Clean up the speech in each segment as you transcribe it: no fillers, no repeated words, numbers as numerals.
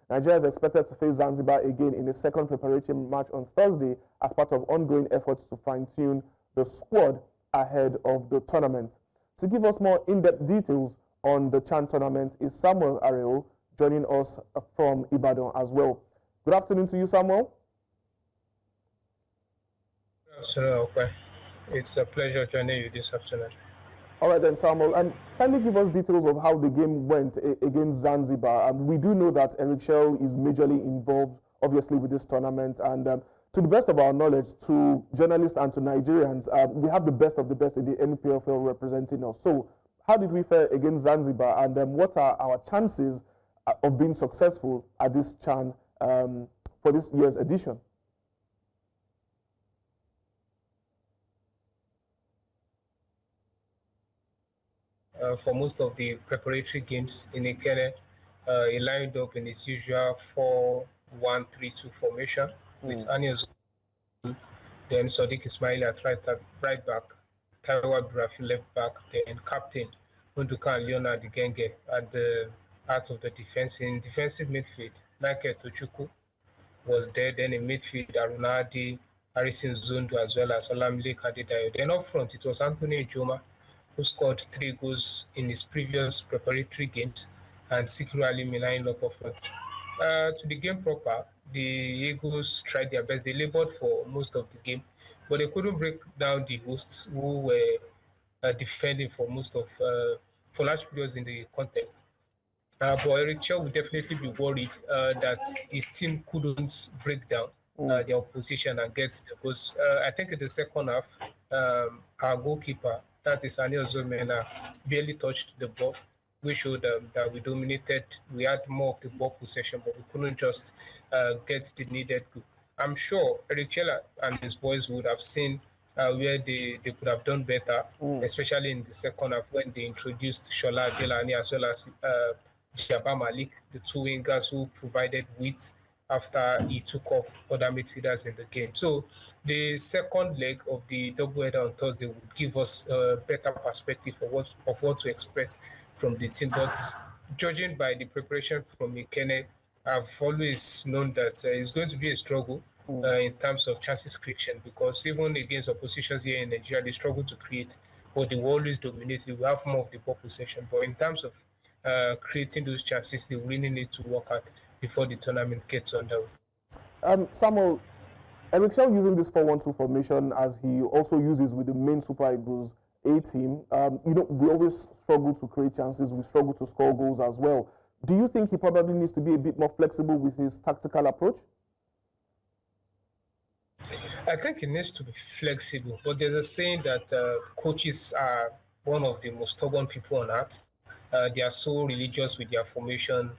Nigeria is expected to face Zanzibar again in a second preparatory match on Thursday as part of ongoing efforts to fine-tune the squad ahead of the tournament. To give us more in-depth details on the CHAN tournament is Samuel Areo, joining us from Ibadan as well. Good afternoon to you, Samuel. Good afternoon, okay. It's a pleasure joining you this afternoon. All right then, Samuel, and kindly give us details of how the game went against Zanzibar. We do know that Eric Chelle is majorly involved, obviously, with this tournament, and to the best of our knowledge, to journalists and to Nigerians, we have the best of the best in the NPFL representing us. So, how did we fare against Zanzibar, and what are our chances of being successful at this CHAN for this year's edition? For most of the preparatory games in Ikene, he lined up in his usual 4-1-3-2 formation with Anios, then Sadiq Ismail at right back, Taiwa Brafi left back, then captain Unduka and Leonard Genge at the heart of the defense. In defensive midfield, Michael Tochuku was there, then in midfield, Arunadi, Harrison Zundu, as well as Olamide Kadedayo. Then up front, it was Anthony Joma, who scored 3 goals in his previous preparatory games, and Sikiru Ali lined up front. To the game proper, the Eagles tried their best. They labored for most of the game, but they couldn't break down the hosts who were defending for for large periods in the contest. But Eric Chelle would definitely be worried that his team couldn't break down their opposition and get the goals. I think in the second half, our goalkeeper, that is Anil Zomena, barely touched the ball. We showed that we dominated. We had more of the ball possession, but we couldn't just get the needed goal. I'm sure Eric Chelle and his boys would have seen where they could have done better, especially in the second half when they introduced Shola Delani as well as Jabba Malik, the 2 wingers who provided width after he took off other midfielders in the game. So the second leg of the doubleheader on Thursday would give us a better perspective of what to expect from the team. But judging by the preparation from Ikene, I've always known that it's going to be a struggle in terms of chances creation, because even against oppositions here in Nigeria, they struggle to create, but they will always dominate. They will have more of the ball possession. But in terms of creating those chances, they really need to work out before the tournament gets underway. Samuel, Eric Chelle using this 4-1-2 formation as he also uses with the main Super Eagles A team, we always struggle to create chances, we struggle to score goals as well. Do you think he probably needs to be a bit more flexible with his tactical approach? I think he needs to be flexible, but there's a saying that coaches are one of the most stubborn people on earth. They are so religious with their formation.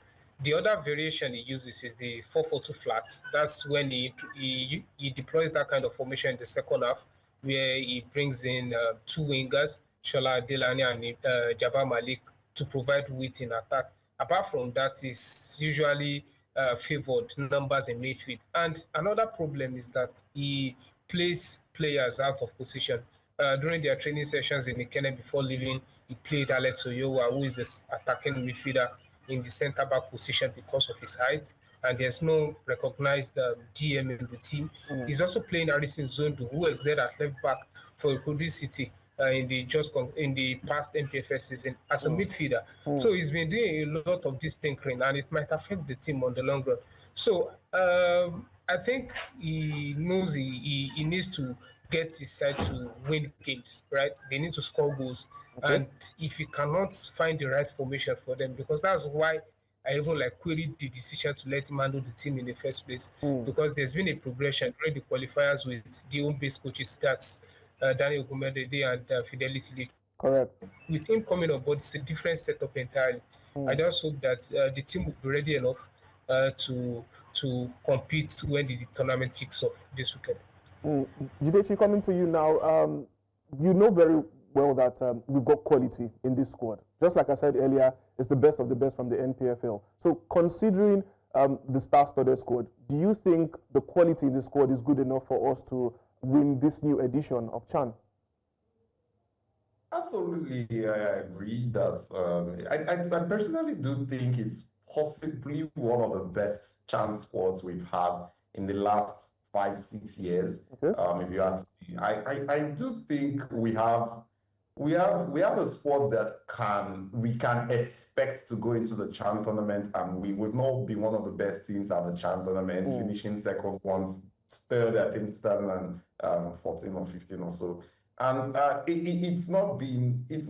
The other variation he uses is the 4-4-2 flats. That's when he deploys that kind of formation in the second half, where he brings in 2 wingers, Shola Delani and Jabba Malik, to provide width in attack. Apart from that, is usually favored numbers in midfield. And another problem is that he plays players out of position. During their training sessions in Ikene before leaving, he played Alex Oyowa, who is an attacking midfielder, in the centre-back position because of his height, and there's no recognized DM in the team. He's also playing Harrison Zondu, who excelled at left-back for Ikodu City in the past NPFL season as a midfielder. So he's been doing a lot of this tinkering, and it might affect the team on the long run. So I think he knows he needs to get his side to win games, right? They need to score goals. Okay. And if he cannot find the right formation for them, because that's why I even queried the decision to let him handle the team in the first place, because there's been a progression during the qualifiers with the home-based coaches, that's Daniel Gumedede and Fidelity League. Correct. With him coming on board, it's a different setup entirely. I just hope that the team will be ready enough to compete when the tournament kicks off this weekend. Jidechi, coming to you now, you know very well that we've got quality in this squad. Just like I said earlier, it's the best of the best from the NPFL. So considering the star-studded squad, do you think the quality in the squad is good enough for us to win this new edition of CHAN? Absolutely, I agree that I personally do think it's possibly one of the best CHAN squads we've had in the last 5-6 years. Okay. If you ask me, I do think we have a squad that we can expect to go into the CHAN tournament, and we've not been one of the best teams at the CHAN tournament, finishing second once, third I think 2014 or 15 or so. And it's not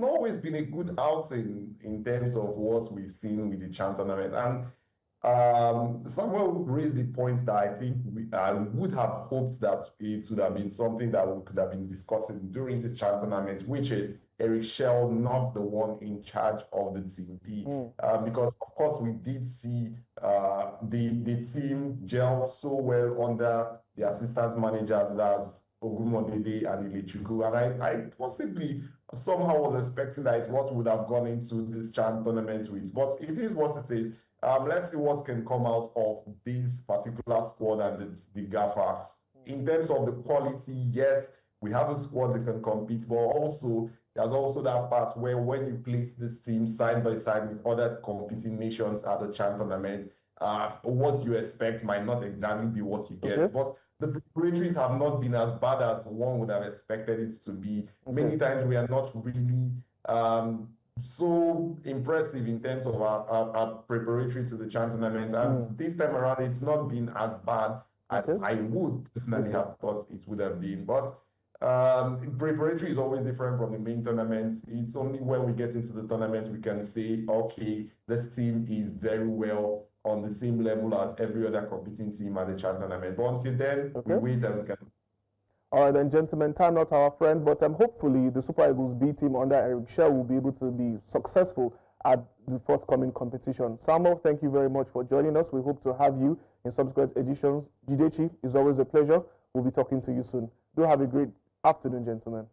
always been a good outing in terms of what we've seen with the CHAN tournament. And Samuel raised the point that I think I would have hoped that it would have been something that we could have been discussing during this CHAN tournament, which is Eric Chelle not the one in charge of the team B. Because of course we did see the team gel so well under the assistant managers, that's Ogumodede and Ilechukwu, and I possibly somehow was expecting that it's what would have gone into this CHAN tournament with, but it is what it is. Let's see what can come out of this particular squad and the gaffer. In terms of the quality, yes, we have a squad that can compete, but also there's also that part where when you place this team side by side with other competing nations at the CHAN tournament, what you expect might not exactly be what you get. But the preparatories have not been as bad as one would have expected it to be. Many times we are not really so impressive in terms of our preparatory to the CHAN tournament. And this time around, it's not been as bad as I would personally have thought it would have been. But preparatory is always different from the main tournament. It's only when we get into the tournament we can say, okay, this team is very well on the same level as every other competing team at the CHAN tournament. But until then, we wait and we can. All right, then, gentlemen, time not our friend, but hopefully the Super Eagles B team under Eric Chelle will be able to be successful at the forthcoming competition. Samuel, thank you very much for joining us. We hope to have you in subsequent editions. Jidechi, it's always a pleasure. We'll be talking to you soon. Do have a great afternoon, gentlemen.